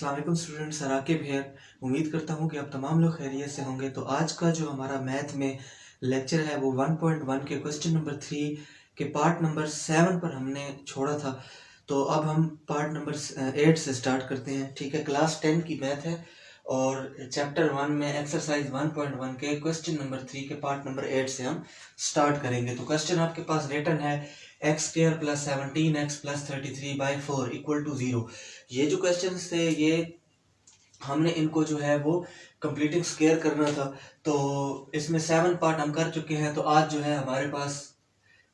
अस्सलाम वालेकुम students, Raqib here. उम्मीद करता हूँ कि आप तमाम लोग खैरियत से होंगे। तो आज का जो हमारा मैथ में लेक्चर है वो 1.1 के क्वेश्चन नंबर 3 के पार्ट नंबर 7 पर हमने छोड़ा था। तो अब हम पार्ट नंबर 8 से स्टार्ट करते हैं। ठीक है, क्लास 10 की मैथ है और चैप्टर 1 में एक्सरसाइज 1.1 के क्वेश्चन नंबर 3 के पार्ट नंबर 8 से हम स्टार्ट करेंगे। तो क्वेश्चन आपके पास रिटन है x square plus 17x plus 33/4 equal to 0। ये जो क्वेश्चन थे ये हमने इनको जो है वो कंप्लीटिंग स्क्वायर करना था। तो इसमें 7 पार्ट हम कर चुके हैं। तो आज जो है हमारे पास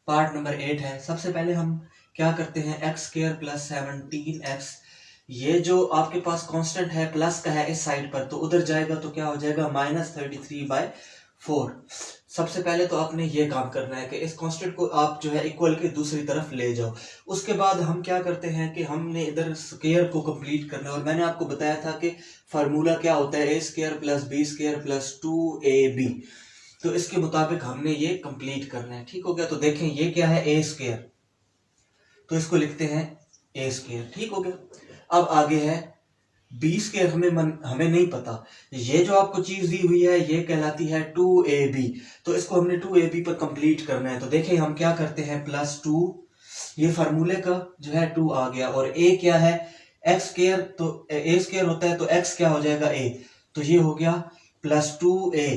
पार्ट नंबर 8 है। सबसे पहले हम क्या करते हैं, एक्स स्क्वायर प्लस 17x, ये जो आपके पास कांस्टेंट है प्लस का है इस साइड पर, तो उधर जाएगा तो क्या हो जाएगा -33/4। सबसे पहले तो आपने ये काम करना है कि इस कांस्टेंट को आप जो है इक्वल के दूसरी तरफ ले जाओ। उसके बाद हम क्या करते हैं कि हमने इधर स्क्वायर को कंप्लीट करना है। और मैंने आपको बताया था कि फार्मूला क्या होता है, a² + b² + 2ab। तो इसके मुताबिक हमने ये कंप्लीट करना है। ठीक हो गया। तो देखें ये क्या है, a², तो इसको लिखते हैं a²। ठीक हो गया। अब आगे है b², हमें नहीं पता। ये जो आपको चीज दी हुई है ये कहलाती है 2ab। तो इसको हमने 2ab पर कंप्लीट करना है। तो देखिए हम क्या करते हैं, +2, ये फार्मूले का जो है 2 आ गया, और a क्या है, x², तो a² होता है तो x क्या हो जाएगा, a, तो ये हो गया +2a।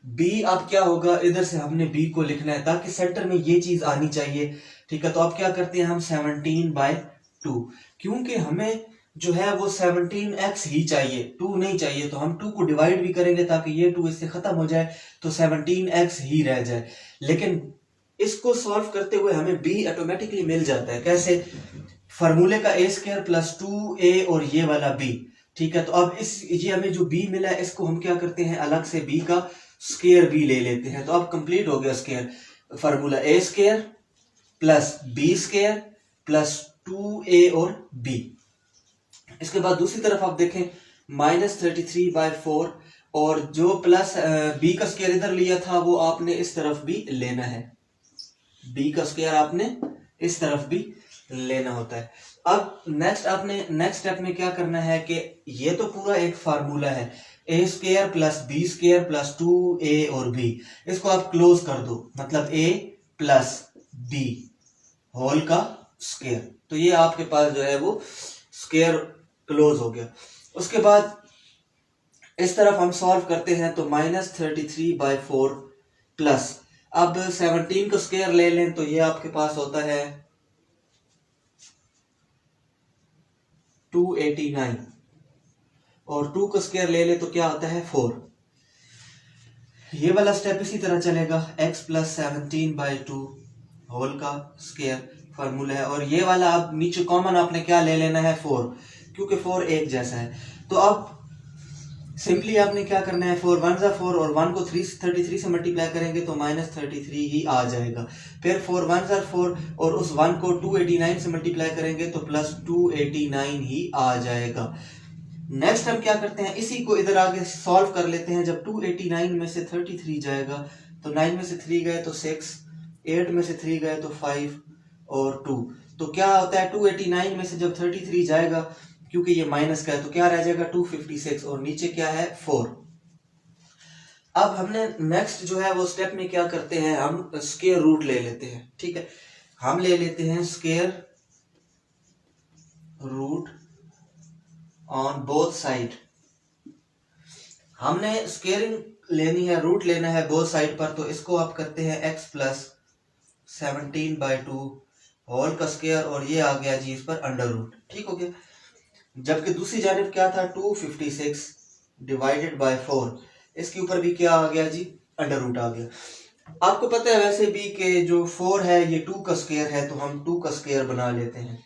b अब क्या होगा, इधर से हमने b को लिखना है ताकि सेंटर में ये चीज आनी चाहिए। ठीक है, तो अब क्या करते हैं हम 17/2, क्योंकि हमें जो है वो 17x ही चाहिए, 2 नहीं चाहिए। तो हम 2 को डिवाइड भी करेंगे ताकि ये 2 इससे खत्म हो जाए, तो 17x ही रह जाए। लेकिन इसको सॉल्व करते हुए हमें b ऑटोमेटिकली मिल जाता है। कैसे, फार्मूले का a² + 2a और ये वाला b। ठीक है, तो अब ये हमें जो b मिला है इसको हम क्या करते हैं, अलग से b का स्क्वायर भी ले लेते हैं। तो अब कंप्लीट हो गया square, formula a² + b² + 2a और b। इसके बाद दूसरी तरफ आप देखें -33/4, और जो प्लस b का स्क्वायर इधर लिया था वो आपने इस तरफ भी लेना है, b का स्क्वायर आपने इस तरफ भी लेना होता है। अब नेक्स्ट स्टेप में क्या करना है कि ये तो पूरा एक फार्मूला है, a² + b² + 2a और b, इसको आप क्लोज कर दो, मतलब a + b होल का स्क्वायर। तो ये आपके पास जो है वो स्क्वायर क्लोज हो गया। उसके बाद इस तरफ हम सॉल्व करते हैं तो -33/4 प्लस, अब 17 का स्क्वायर ले लें तो ये आपके पास होता है 289, और 2 का स्क्वायर ले ले तो क्या आता है 4। ये वाला स्टेप इसी तरह चलेगा, x + 17/2 होल का स्क्वायर फार्मूला है, और ये वाला अब नीचे कॉमन आपने क्या ले लेना है, 4, क्योंकि 4 एक जैसा है। तो अब सिंपली आपने क्या करना है, 4 1 = 4, और 1 को 33 से मल्टीप्लाई करेंगे तो -33 ही आ जाएगा। फिर 4 1 = 4, और उस 1 को 289 से मल्टीप्लाई करेंगे तो +289 ही आ जाएगा। नेक्स्ट हम क्या करते हैं, इसी को इधर आगे सॉल्व कर लेते हैं। जब 289 में से 33 जाएगा तो 9 में से 3 गए तो 6, 8 में से 3 गए तो 5 और 2, तो क्या होता है 289 में से जब 33 जाएगा, क्योंकि ये माइनस का है, तो क्या रह जाएगा 256, और नीचे क्या है 4। अब हमने नेक्स्ट जो है वो स्टेप में क्या करते हैं, हम स्क्वायर रूट ले लेते हैं। ठीक है, हम ले लेते हैं square root on both side. हमने स्क्वायरिंग लेनी है, रूट लेना है बोथ साइड पर, तो इसको आप करते हैं x + 17/2 होल का स्क्वायर, और ये आ गया जी इस पर अंडर रूट। ठीक हो गया। जबकि दूसरी जानिब क्या था, 256 / 4, इसके ऊपर भी क्या आ गया जी, अंडर रूट आ गया। आपको पता है वैसे भी कि जो 4 है ये 2 का स्क्वायर है, तो हम 2 का स्क्वायर बना लेते हैं,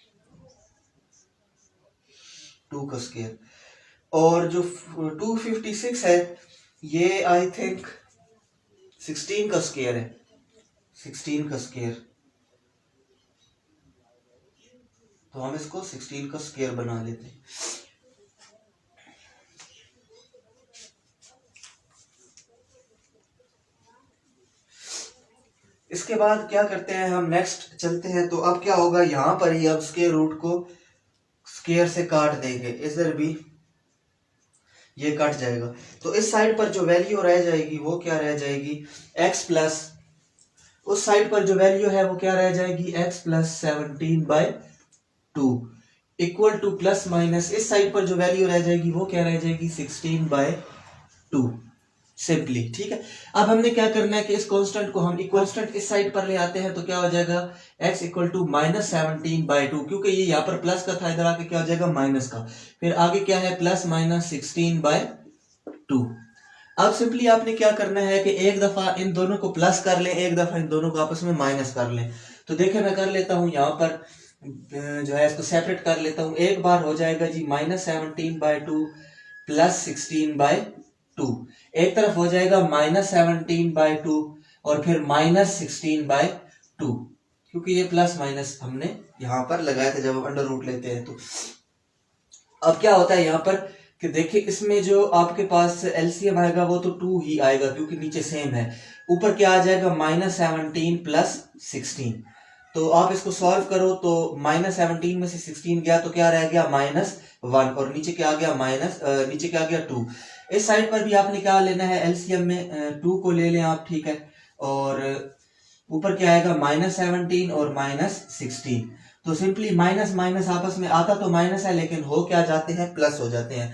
2 का स्क्वायर। और जो 256 है ये आई थिंक 16 का स्क्वायर है, 16 का स्क्वायर, तो हम इसको 16 का स्क्वायर बना लेते हैं। इसके बाद क्या करते हैं हम, नेक्स्ट चलते हैं। तो अब क्या होगा, यहाँ पर ही अब स्क्वायर रूट को स्क्वायर से काट देंगे, इधर भी ये कट जाएगा, तो इस साइड पर जो वैल्यू रह जाएगी वो क्या रह जाएगी, x प्लस, उस साइड पर जो वैल्यू है वो क्या रह जाएगी, x plus 17/2 equal two plus minus इस साइड पर जो वैल्यू रह जाएगी वो क्या रह जाएगी, 16/2 सिंपली। ठीक है, अब हमने क्या करना है कि इस कांस्टेंट को हम कांस्टेंट इस साइड पर ले आते हैं, तो क्या हो जाएगा x इक्वल टू -17/2, क्योंकि ये यहाँ पर प्लस का था, इधर आके क्या हो जाएगा माइनस का, फिर आगे क्या है प्लस माइनस 16/2। अब सिंपली आपने क्या करना है कि एक दफा इन दोनों को प्लस कर लें, एक दफा इन दोनों को आपस में माइनस कर लें। तो देखिए मैं कर लेता हूँ यहाँ पर जो है इसको सेपरेट कर लेता हूँ, एक बार हो जाएगा जी -17/2 प्लस 16/2, एक तरफ हो जाएगा -17/2 और फिर -16/2, क्योंकि ये प्लस माइनस हमने यहाँ पर लगाया था जब हम अंडर रूट लेते हैं। तो अब क्या होता है यहाँ पर कि देखिए इसमें जो आपके पास एलसीएम आएगा वो तो 2 ही आएगा, क्योंकि नीचे सेम है, ऊपर क्या आ जाएगा -17 प्लस 16। तो आप इसको सॉल्व करो तो -17 में से 16 गया तो क्या रह गया -1, और नीचे क्या आ गया नीचे क्या आ गया 2। इस साइड पर भी आपने क्या लेना है, एलसीएम में 2 को ले लें आप, ठीक है, और ऊपर क्या आएगा -17 और -16। तो सिंपली माइनस माइनस आपस में आता तो माइनस है, लेकिन हो क्या जाते हैं, प्लस हो जाते हैं।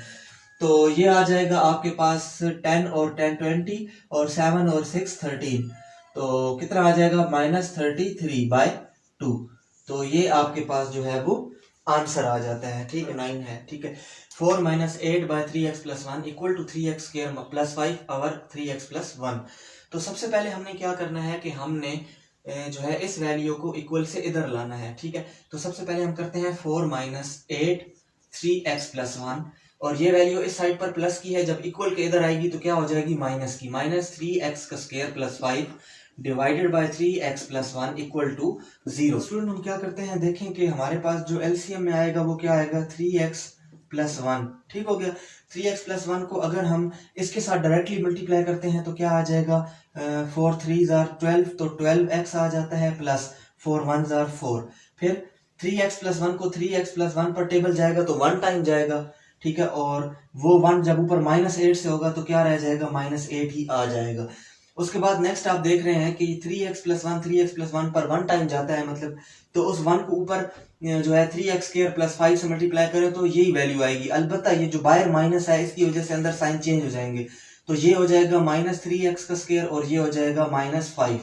तो ये आ जाएगा आपके पास 10 और 10 20 और 7 और 6 13, तो कितना आ जाएगा -33/2। तो ये आपके पास जो है वो आंसर आ जाता है, ठीक है, 9 है, ठीक है। 4 - 8/3x + 1 इक्वल टू 3x² + 5 और 3x + 1। तो सबसे पहले हमने क्या करना है कि हमने जो है इस वैल्यू को इक्वल से इधर लाना है, ठीक है। तो सबसे पहले हम करते हैं 4 - 8 3x + 1, और ये वैल्यू इस साइड पर प्लस की है, जब इक्वल के इधर आएगी तो क्या हो जाएगी माइनस की, -3x² + 5 divided by 3x + 1 equal to 0। Student हम क्या करते हैं, देखें कि हमारे पास जो एलसीएम में आएगा वो क्या आएगा 3x + 1, ठीक हो गया। 3x + 1 को अगर हम इसके साथ डायरेक्टली मल्टीप्लाई करते हैं तो क्या आ जाएगा 4 3s are 12, तो 12x आ जाता है प्लस 4 1s are 4। फिर 3x + 1 को 3x + 1 पर टेबल जाएगा तो 1 टाइम जाएगा, ठीक है, और वो 1 जब ऊपर -8 से होगा तो क्या रह जाएगा -8 ही आ जाएगा। उसके बाद नेक्स्ट आप देख रहे हैं कि 3x + 1 पर 1 टाइम जाता है, मतलब तो उस 1 को ऊपर जो है 3x² + 5 से मल्टीप्लाई करें तो यही वैल्यू आएगी। अलबत्ता ये जो बाहर माइनस है इसकी वजह से अंदर साइन चेंज हो जाएंगे, तो ये हो जाएगा -3x² और ये हो जाएगा -5।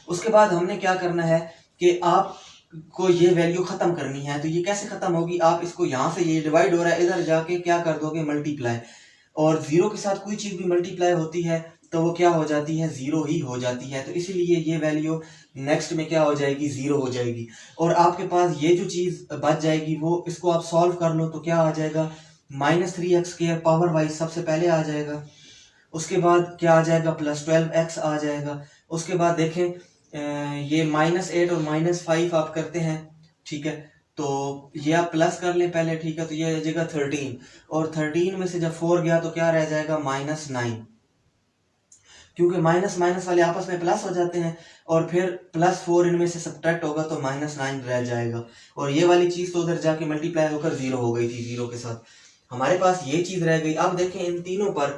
उसके बाद हमने क्या करना है कि आप को ये वैल्यू खत्म करनी है, तो ये कैसे खत्म होगी, आप इसको यहाँ से ये डिवाइड हो रहा है इधर जाके क्या कर दोगे मल्टीप्लाई, और 0 के साथ कोई चीज भी मल्टीप्लाई होती है तो वो क्या हो जाती है 0 ही हो जाती है, तो इसीलिए ये वैल्यू नेक्स्ट में क्या हो जाएगी 0 हो जाएगी। और आपके पास ये जो चीज बच जाएगी वो इसको आप सॉल्व कर लो तो क्या आ जाएगा -3x² पावर वाइज सबसे पहले आ जाएगा, उसके बाद क्या आ जाएगा +12x आ जाएगा। उसके बाद देखें ये -8 और -5 आप करते हैं, ठीक है, तो ये आप प्लस कर लें पहले, ठीक है, तो ये आ जाएगा 13, और 13 में से जब 4 गया तो क्या रह जाएगा -9, क्योंकि माइनस माइनस वाले आपस में प्लस हो जाते हैं, और फिर +4 इनमें से सब्ट्रैक्ट होगा तो -9 रह जाएगा, और ये वाली चीज तो उधर जाके मल्टीप्लाई होकर 0 हो गई थी, 0 के साथ हमारे पास ये चीज रह गई। अब देखें इन तीनों पर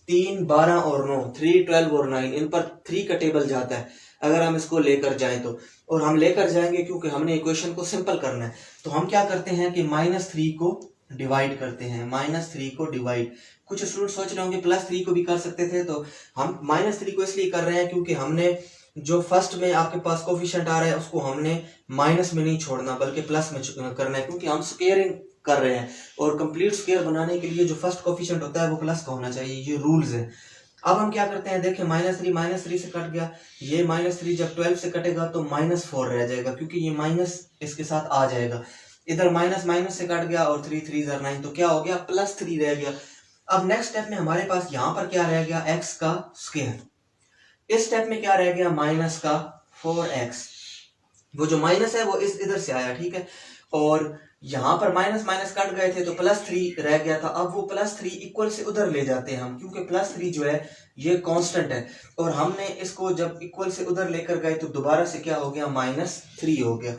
3 12 और 9 3 12 और 9 इन पर 3 का टेबल जाता है अगर हम इसको लेकर जाएं तो, और हम लेकर जाएंगे क्योंकि हमने इक्वेशन को सिंपल करना है। तो हम क्या करते हैं कि -3 को डिवाइड करते हैं, -3 को डिवाइड, कुछ स्टूडेंट सोच रहे होंगे +3 को भी कर सकते थे, तो हम -3 को इसलिए कर रहे हैं क्योंकि हमने जो फर्स्ट में आपके पास कोफिशिएंट आ रहा है उसको हमने माइनस में नहीं छोड़ना बल्कि प्लस में करना है, क्योंकि हम स्क्वायरिंग कर रहे हैं, और कंप्लीट स्क्वायर बनाने के लिए जो फर्स्ट कोफिशिएंट होता है वो प्लस का होना चाहिए, ये रूल्स है। अब हम क्या करते हैं, देखिए -3 से कट गया, ये -3 जब 12 से कटेगा तो -4 रह जाएगा, क्योंकि ये माइनस इसके साथ आ जाएगा, इधर माइनस माइनस से कट गया, और 3 3s are 9, तो क्या हो गया +3 रह गया। अब नेक्स्ट स्टेप में हमारे पास यहाँ पर क्या रह गया x का स्क्वायर, इस स्टेप में क्या रह गया -4x, वो जो माइनस है वो इस इधर से आया, ठीक है, और यहाँ पर माइनस माइनस कट गए थे तो +3 रह गया था। अब वो +3 इक्वल से उधर ले जाते हैं हम, क्योंकि +3 जो है ये कांस्टेंट है, और हमने इसको जब इक्वल से उधर लेकर गए तो दोबारा से क्या हो गया -3 हो गया।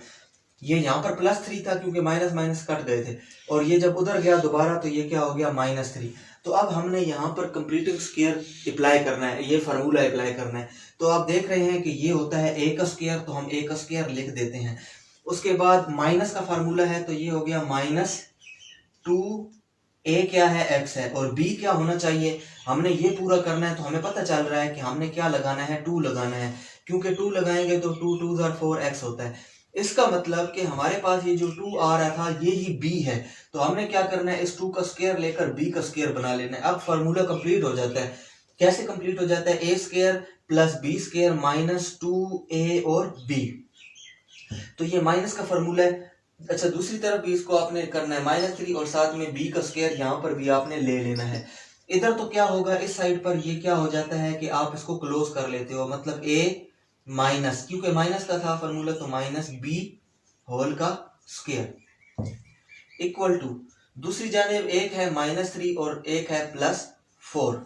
ये यहाँ पर +3 था क्योंकि माइनस माइनस कट गए थे, और ये जब उधर गया दोबारा तो ये क्या हो गया -3। तो अब हमने यहाँ पर कंप्लीटिंग स्क्वायर अप्लाई करना है, ये फार्मूला अप्लाई करना है। तो आप देख रहे हैं कि ये होता है a का स्क्वायर, तो हम a का स्क्वायर लिख देते हैं। उसके बाद माइनस का फार्मूला है, तो ये हो गया -2a क्या है x है, और b क्या होना चाहिए, हमने ये पूरा करना है। तो हमें पता चल रहा है कि हमने क्या लगाना है, 2 लगाना है, क्योंकि 2 लगाएंगे तो 2 2 4x होता है। इसका मतलब कि हमारे पास ये जो 2 आ रहा था ये ही b है, तो हमने क्या करना है, इस 2 का स्क्वायर लेकर b का स्क्वायर बना लेना है। अब फार्मूला कंप्लीट हो जाता है। कैसे कंप्लीट हो जाता है, a square plus b square minus 2a और b, तो ये माइनस का फार्मूला है। अच्छा, दूसरी तरफ भी इसको आपने करना है -3 और साथ में b का स्क्वायर यहाँ पर भी आपने ले लेना है। इधर तो क्या होगा, इस साइड पर ये क्या हो जाता है कि आप इसको क्लोज कर लेते हो, मतलब a माइनस, क्योंकि माइनस का था फार्मूला, तो माइनस b होल का स्क्वायर इक्वल टू, दूसरी जानिब एक है -3 और एक है +4।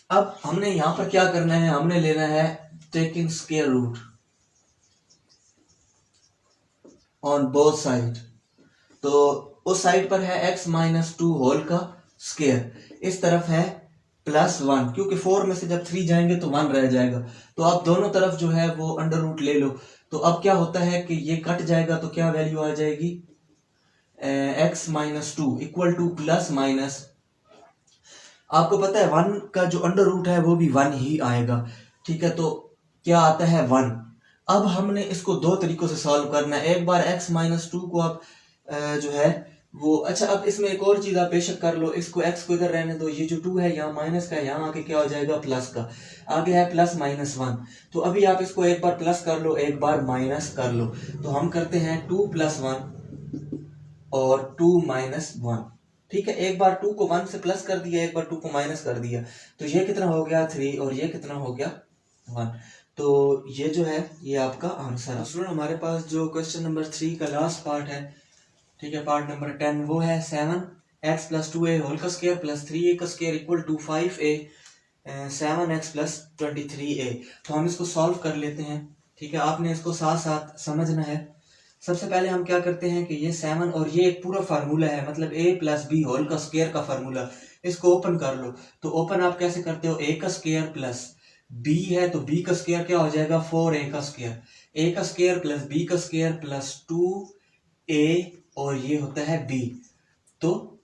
अब हमने यहां पर क्या करना है, हमने लेना है taking square root on both side. तो उस साइड पर है x -2 होल का स्क्वायर, इस तरफ है +1, क्योंकि 4 में से जब 3 जाएंगे तो 1 रह जाएगा। तो आप दोनों तरफ जो है वो अंडर रूट ले लो। तो अब क्या होता है कि ये कट जाएगा, तो क्या वैल्यू आ जाएगी, x -2 equal two plus minus, आपको पता है 1 का जो अंडर रूट है वो भी 1 ही आएगा, ठीक है। तो क्या आता है 1। अब हमने इसको दो तरीकों से सॉल्व करना है। एक बार x -2 को आप जो है वो, अच्छा अब इसमें एक और चीज आप बेशक कर लो, इसको x को इधर रहने दो, ये जो 2 है यहाँ माइनस का है, यहाँ आके क्या हो जाएगा प्लस का, आगे है +-1। तो अभी आप इसको एक बार प्लस कर लो, एक बार माइनस कर लो। तो हम करते हैं 2 + 1 और 2 - 1, ठीक है। एक बार 2 को 1 से प्लस कर दिया, एक बार 2 को माइनस कर दिया, तो ये कितना हो गया 3 और ये कितना हो गया 1। तो ये जो है ये आपका आंसर है। स्टूडेंट, हमारे पास जो क्वेश्चन नंबर 3 का लास्ट पार्ट है, ठीक है, पार्ट नंबर 10, वो है 7x + 2a होल का स्क्वायर प्लस 3a का square equal to 5a 7x + 23a। तो हम इसको सॉल्व कर लेते हैं, ठीक है। आपने इसको साथ साथ समझना है। सबसे पहले हम क्या करते हैं कि ये 7 और ये एक पूरा फार्मूला है, मतलब a + b होल का स्क्वायर का फार्मूला, इसको ओपन कर लो। तो ओपन आप कैसे करते हो, a का स्क्वायर प्लस b है तो b का स्क्वायर क्या हो जाएगा 4a का स्क्वायर, a का स्क्वायर प्लस b का स्क्वायर प्लस 2a और ये होता है b। तो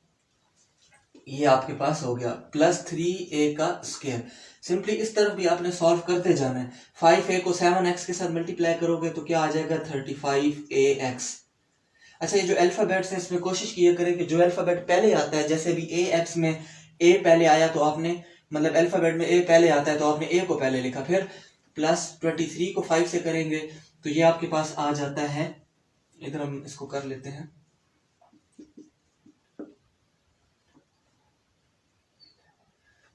ये आपके पास हो गया +3a का स्क्वायर। सिंपली इस तरफ भी आपने सॉल्व करते जाना है। 5a को 7x के साथ मल्टीप्लाई करोगे तो क्या आ जाएगा 35ax। अच्छा, ये जो अल्फाबेट्स हैं इसमें कोशिश किया करें कि जो अल्फाबेट पहले आता है, जैसे भी ax में a पहले आया तो आपने, मतलब अल्फाबेट में a पहले आता है तो आपने a को पहले लिखा, फिर +23 को 5 से करेंगे तो ये आपके पास आ जाता है, इधर हम इसको कर लेते हैं,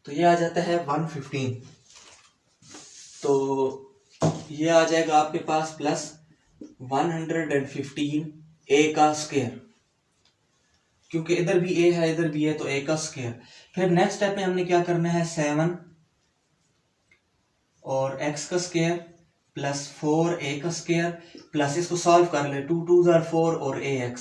तो ये आ जाता है 115। तो ये आ जाएगा आपके पास +115a का स्क्वायर, क्योंकि इधर भी a है इधर भी है तो a का स्क्वायर। फिर नेक्स्ट स्टेप में हमने क्या करना है, 7 और x का स्क्वायर प्लस 4a का स्क्वायर प्लस, इसको सॉल्व कर ले, 2 2 * 4 और ax,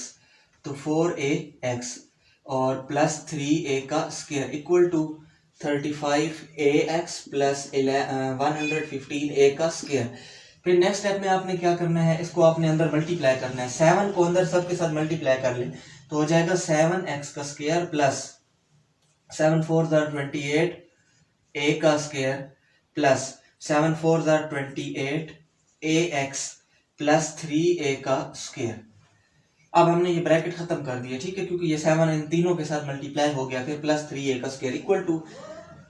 तो 4ax और प्लस 3a का square equal to 35ax plus 115a का स्क्वायर। फिर नेक्स्ट स्टेप में आपने क्या करना है, इसको आपने अंदर मल्टीप्लाई करना है, 7 को अंदर सबके साथ मल्टीप्लाई कर ले तो हो जाएगा 7x का स्क्वायर प्लस 7 4 * 28 a का square plus 7 4 * 28 ax plus 3a का स्क्वायर। अब हमने ये ब्रैकेट खत्म कर दिया, ठीक है, क्योंकि ये 7 इन तीनों के साथ मल्टीप्लाई हो गया, फिर प्लस 3a का स्क्वायर इक्वल टू,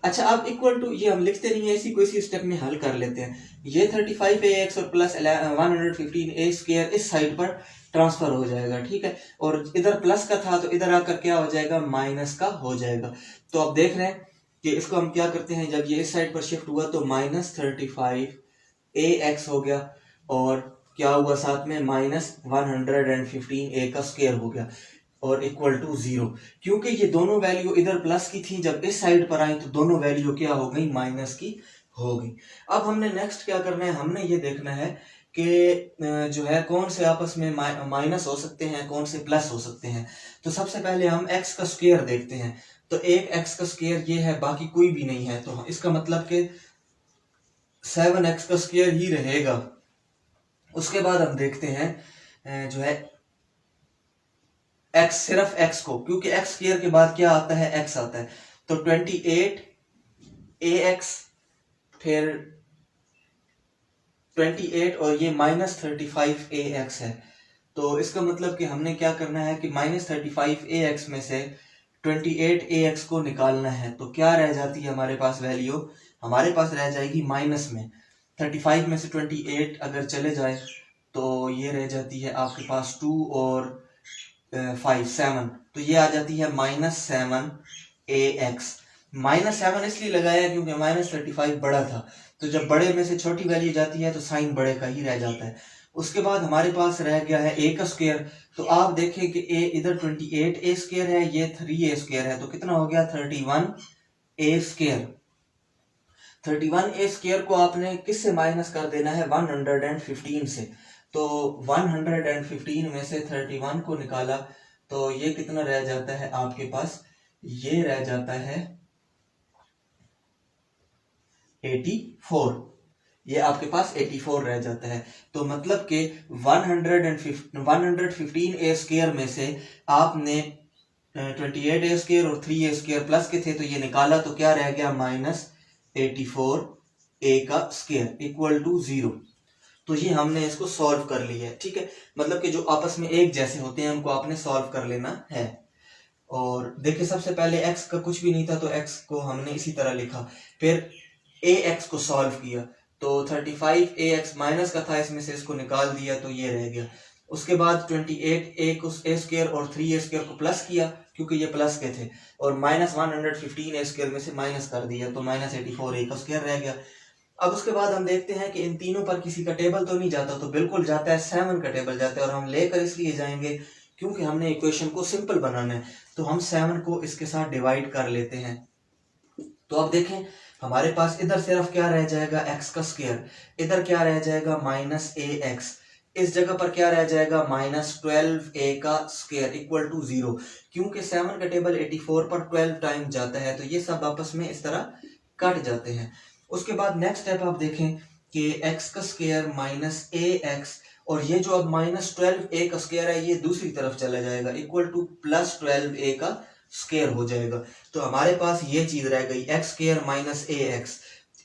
अच्छा अब इक्वल टू ये हम लिखते नहीं है, इसी को इसी स्टेप में हल कर लेते हैं। ये 35ax और प्लस 115a स्क्वायर इस साइड पर ट्रांसफर हो जाएगा, ठीक है, और इधर प्लस का था तो इधर आकर क्या हो जाएगा माइनस का हो जाएगा। तो आप देख रहे हैं कि इसको हम क्या करते हैं, जब ये इस साइड पर शिफ्ट हुआ तो -35ax हो गया और क्या हुआ साथ में -115a का स्क्वायर हो गया और इक्वल टू 0। क्योंकि ये दोनों वैल्यू इधर प्लस की थी, जब इस साइड पर आई तो दोनों वैल्यू क्या हो गई माइनस की हो गई। अब हमने नेक्स्ट क्या करना है, हमने ये देखना है कि जो है कौन से आपस में माइनस हो सकते हैं, कौन से प्लस हो सकते हैं। तो सबसे पहले हम x का स्क्वायर देखते हैं। तो एक x का स्क्वायर ये है, बाकी कोई भी नहीं है, तो इसका मतलब कि 7x का स्क्वायर ही रहेगा। उसके बाद हम देखते हैं जो है x, सिर्फ x को, क्योंकि x स्क्वायर के बाद क्या आता है, x आता है। तो 28ax, फिर 28 और ये -35ax है। तो इसका मतलब कि हमने क्या करना है कि -35ax में से 28ax को निकालना है। तो क्या रह जाती है हमारे पास वैल्यू, हमारे पास रह जाएगी माइनस में 35 में से 28 अगर चले जाए तो ये रह जाती है आपके पास 2 और 5 7, तो ये आ जाती है -7ax। -7 इसलिए लगाया क्योंकि -35 बड़ा था, तो जब बड़े में से छोटी वैल्यू जाती है तो साइन बड़े का ही रह जाता है। उसके बाद हमारे पास रह गया है a का स्क्वायर। तो आप देखें कि a इधर 28a स्क्वायर है, ये 3a स्क्वायर है, तो कितना हो गया 31a स्क्वायर। 31a स्क्वायर को आपने किससे माइनस कर देना है, 115 से। तो 115 में से 31 को निकाला तो ये कितना रह जाता है आपके पास, ये रह जाता है 84। ये आपके पास 84 रह जाता है। तो मतलब कि 115a स्क्वायर में से आपने 28a स्क्वायर और 3a स्क्वायर प्लस के थे तो ये निकाला, तो क्या रह गया -84a का स्क्वायर इक्वल टू 0। तो ये हमने इसको सॉल्व कर लिया है, ठीक है। मतलब कि जो आपस में एक जैसे होते हैं उनको आपने सॉल्व कर लेना है। और देखिए सबसे पहले x का कुछ भी नहीं था तो x को हमने इसी तरह लिखा, फिर ax को सॉल्व किया तो 35ax माइनस का था, इसमें से इसको निकाल दिया तो ये रह गया। उसके बाद 28a को a स्क्वायर और 3a स्क्वायर को प्लस किया क्योंकि ये प्लस के थे, और -115a स्क्वायर में से माइनस कर दिया तो -84a का स्क्वायर रह गया। अब उसके बाद हम देखते हैं कि इन तीनों पर किसी का टेबल तो नहीं जाता, तो बिल्कुल जाता है 7 का टेबल जाता है, और हम लेकर इसलिए जाएंगे क्योंकि हमने इक्वेशन को सिंपल बनाना है। तो हम 7 को इसके साथ डिवाइड कर लेते हैं। तो अब देखें हमारे पास इधर सिर्फ क्या रह जाएगा, x का स्क्वायर, इधर क्या रह जाएगा -ax, इस जगह पर क्या रह जाएगा -12a का स्क्वायर इक्वल टू 0। क्योंकि 7 का टेबल 84 पर 12 टाइम जाता है तो ये सब आपस में इस तरह कट जाते हैं। उसके बाद नेक्स्ट स्टेप आप देखें कि x का स्क्वायर -ax, और ये जो अब -12a का स्क्वायर है ये दूसरी तरफ चला जाएगा इक्वल टू +12a का स्क्वायर हो जाएगा। तो हमारे पास ये चीज रह गई x स्क्वायर -ax।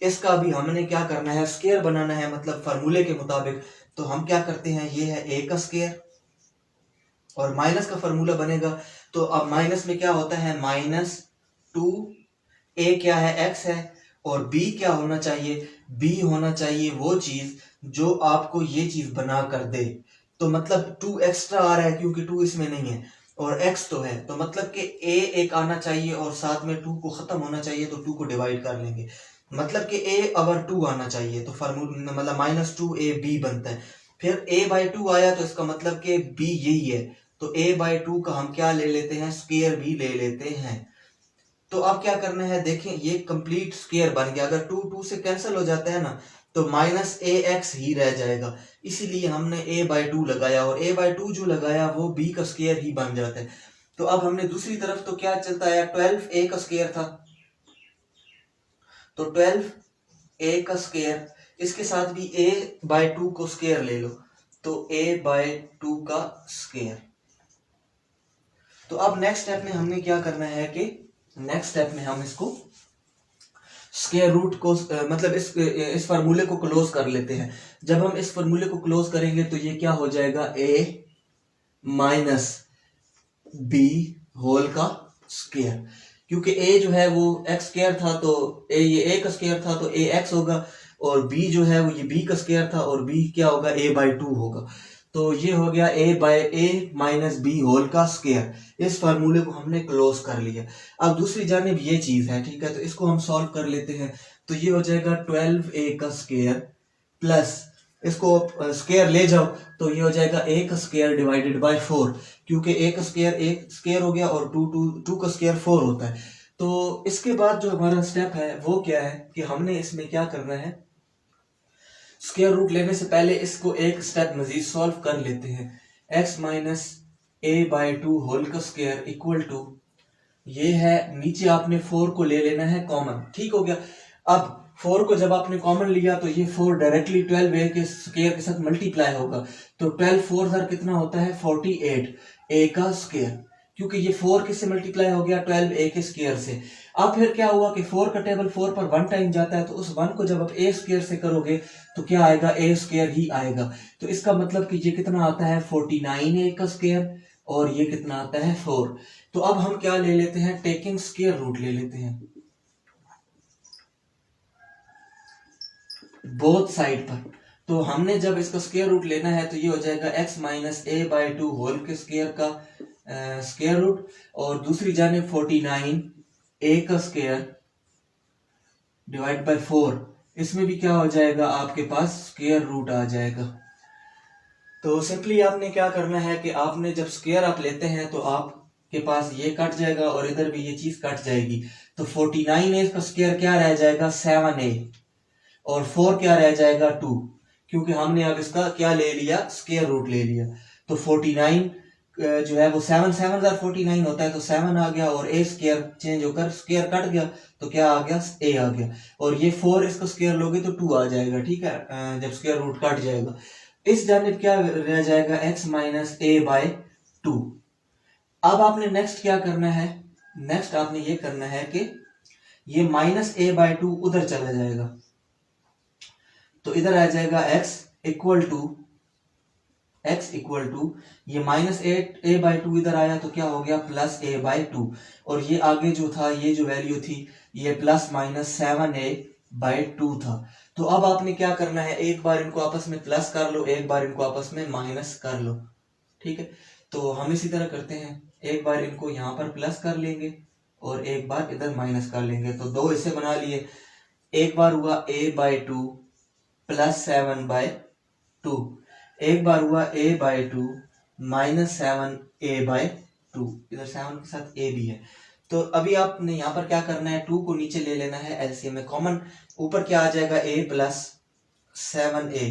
इसका भी हमने क्या करना है, स्क्वायर बनाना है, मतलब फार्मूले के मुताबिक। तो हम क्या करते हैं, ये है a का स्क्वायर और माइनस का फार्मूला बनेगा। तो अब माइनस में क्या होता है, -2a क्या है, x है, और b क्या होना चाहिए, b होना चाहिए वो चीज जो आपको ये चीज बना कर दे। तो मतलब 2 एक्स्ट्रा आ रहा है क्योंकि 2 इसमें नहीं है और x तो है, तो मतलब कि a एक आना चाहिए और साथ में 2 को खत्म होना चाहिए, तो 2 को डिवाइड कर लेंगे। मतलब कि a अगर 2 आना चाहिए तो फार्मूला मतलब -2ab बनता है। फिर a/2 आया तो इसका मतलब कि b यही है, तो a/2 का हम क्या ले लेते हैं, स्क्वायर भी ले लेते हैं। तो अब क्या करना है, देखें ये कंप्लीट स्क्वायर बन गया। अगर 2 से कैंसिल हो जाता है ना तो -ax ही रह जाएगा, इसीलिए हमने a/2 लगाया, और a/2 जो लगाया वो b का स्क्वायर ही बन जाता है। तो अब हमने दूसरी तरफ तो क्या चलता है, 12a का स्क्वायर था, तो 12a का स्क्वायर, इसके साथ भी a/2 को स्क्वायर ले लो, तो a/2 का स्क्वायर। तो अब नेक्स्ट स्टेप में हमने क्या करना है कि नेक्स्ट स्टेप में हम इसको स्क्वायर रूट को मतलब इस फार्मूले को क्लोज कर लेते हैं। जब हम इस फार्मूले को क्लोज करेंगे तो ये क्या हो जाएगा, a माइनस b होल का स्क्वायर, क्योंकि a जो है वो x स्क्वायर था तो ये a का स्क्वायर था तो a x होगा, और b जो है वो ये b का स्क्वायर था और b क्या होगा, a/2 होगा। तो ये हो गया a माइनस b होल का स्क्वायर। इस फार्मूले को हमने क्लोज कर लिया। अब दूसरी जानिब ये चीज है, ठीक है, तो इसको हम सॉल्व कर लेते हैं। तो ये हो जाएगा 12a का स्क्वायर प्लस, इसको स्क्वायर ले जाओ तो ये हो जाएगा a का स्क्वायर डिवाइडेड बाय 4, क्योंकि a का स्क्वायर हो गया और 2 का स्क्वायर 4 होता है। तो इसके बाद जो हमारा स्टेप है वो क्या है कि हमने इसमें क्या करना है, स्क्वायर रूट लेने से पहले इसको एक स्टेप मजीद सॉल्व कर लेते हैं। x minus a by two whole का स्क्वायर इक्वल टू, ये है नीचे आपने 4 को ले लेना है कॉमन, ठीक हो गया। अब 4 को जब आपने कॉमन लिया तो ये 4 डायरेक्टली 12a के स्क्वायर के साथ मल्टीप्लाई होगा, तो 12 4 सर कितना होता है 48 a का स्क्वायर, क्योंकि ये 4 किससे मल्टीप्लाई हो गया 12a के स्क्वायर से। अब फिर क्या हुआ कि 4 का टेबल 4 पर 1 टाइम जाता है, तो उस 1 को जब आप a स्क्वायर से करोगे तो क्या आएगा a स्क्वायर ही आएगा। तो इसका मतलब कि ये कितना आता है 49a का स्क्वायर और ये कितना आता है 4। तो अब हम क्या ले लेते हैं, टेकिंग स्क्वायर रूट ले लेते हैं बोथ साइड पर। तो हमने जब इसका स्क्वायर रूट लेना है तो ये हो जाएगा x minus a by two whole के स्क्वायर का स्क्वायर रूट, और दूसरी जानिब 49 a का स्क्वायर डिवाइड बाय 4, इसमें भी क्या हो जाएगा आपके पास स्क्वायर रूट आ जाएगा। तो सिंपली आपने क्या करना है कि आपने जब स्क्वायर आप लेते हैं तो आपके पास ये कट जाएगा और इधर भी ये चीज कट जाएगी, तो 49a का स्क्वायर क्या रह जाएगा 7a और 4 क्या रह जाएगा 2, क्योंकि हमने अब इसका क्या ले लिया स्क्वायर रूट ले लिया। तो 49 जो है वो 7 7 49 होता है, तो 7 आ गया और a स्क्वायर चेंज होकर स्क्वायर कट गया तो क्या आ गया a आ गया, और ये 4 इसका स्क्वायर लोगे तो 2 आ जाएगा, ठीक है, जब स्क्वायर रूट कट जाएगा। इस जानिब क्या रह जाएगा x minus a by to. अब आपने नेक्स्ट क्या करना है, नेक्स्ट आपने ये करना है कि ये माइनस ए बाई टू उधर चला जाएगा, तो इधर आ जाएगा x इक्वल टू ये माइनस ए बाई टू इधर आया तो क्या हो गया प्लस ए बाई टू, और ये आगे जो था ये जो वैल्यू थी ये plus minus 7a by two था। तो अब आपने क्या करना है, एक बार इनको आपस में प्लस कर लो, एक बार इनको आपस में माइनस कर लो, ठीक है। तो हम इसी तरह करते हैं, एक बार इनको यहाँ पर प्लस कर लेंगे और एक बार इधर माइनस कर लेंगे, तो दो हिस्से बना लिए। एक बार हुआ a by two plus 7 by two, एक बार हुआ a by two minus 7a by two, इधर 7 के साथ a भी है। तो अभी आपने यहाँ पर क्या करना है, 2 को नीचे ले लेना है एलसीएम में कॉमन, ऊपर क्या आ जाएगा a प्लस 7a,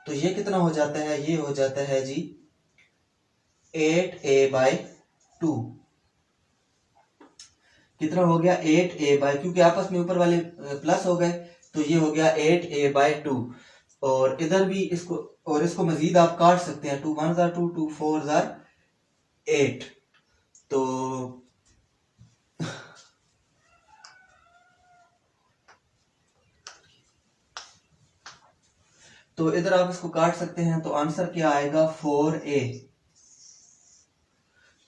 तो ये कितना हो जाता है, ये हो जाता है जी 8a बाई टू। कितना हो गया 8a बाई, क्योंकि आपस में ऊपर वाले प्लस हो गए तो ये हो गया 8a बाई टू, और इधर भी इसको और इसको मजीद आप काट सकते हैं, 2 1 जार 2 2 4 जार 8, तो इधर आप इसको काट सकते हैं, तो आंसर क्या आएगा 4a।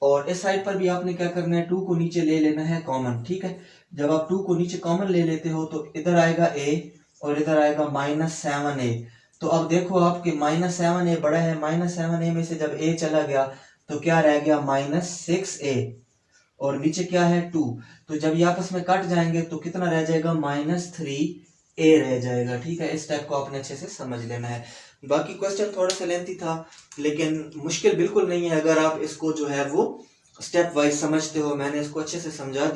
और इस साइड पर भी आपने क्या करना है, 2 को नीचे ले लेना है कॉमन, ठीक है। जब आप 2 को नीचे कॉमन ले लेते हो तो इधर आएगा a और इधर आएगा माइनस 7a। तो अब देखो आपके माइनस 7a बड़ा है, माइनस 7a में से जब a चला गया तो क्या रह गया माइनस 6a, और नीचे क्या है 2, तो जब ये आपस में कट जाएंगे तो कितना रह जाएगा माइनस 3a रह जाएगा, ठीक है। इस टाइप को आपने अच्छे से समझ लेना है। बाकी क्वेश्चन थोड़ा सा लेंथी था लेकिन मुश्किल बिल्कुल नहीं है, अगर आप इसको जो है वो स्टेप वाइज समझते हो। मैंने इसको अच्छे से समझा दिया।